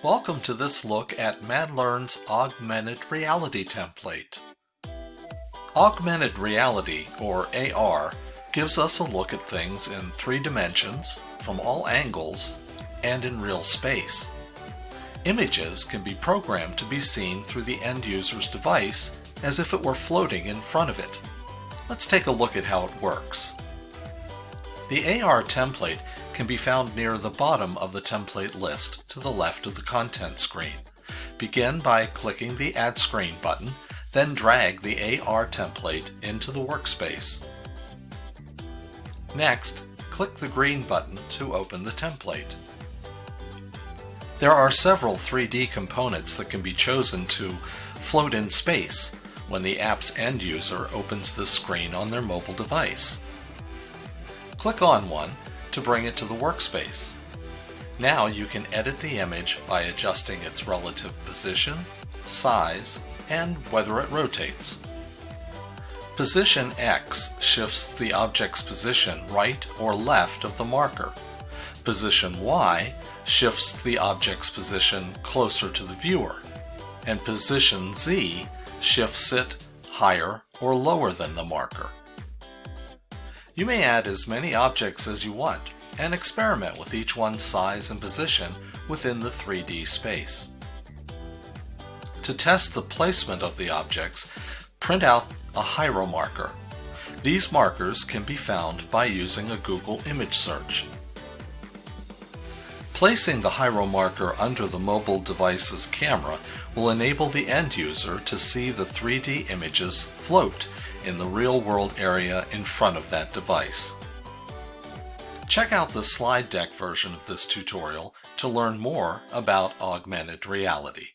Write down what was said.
Welcome to this look at MadLearn's Augmented Reality template. Augmented Reality, or AR, gives us a look at things in 3 dimensions, from all angles, and in real space. Images can be programmed to be seen through the end user's device as if it were floating in front of it. Let's take a look at how it works. The AR template can be found near the bottom of the template list to the left of the content screen. Begin by clicking the Add Screen button, then drag the AR template into the workspace. Next, click the green button to open the template. There are several 3D components that can be chosen to float in space when the app's end user opens this screen on their mobile device. Click on one to bring it to the workspace. Now you can edit the image by adjusting its relative position, size, and whether it rotates. Position X shifts the object's position right or left of the marker. Position Y shifts the object's position closer to the viewer, and position Z shifts it higher or lower than the marker. You may add as many objects as you want and experiment with each one's size and position within the 3D space. To test the placement of the objects, print out a hieromarker. These markers can be found by using a Google image search. Placing the hieromarker under the mobile device's camera will enable the end user to see the 3D images float in the real-world area in front of that device. Check out the slide deck version of this tutorial to learn more about augmented reality.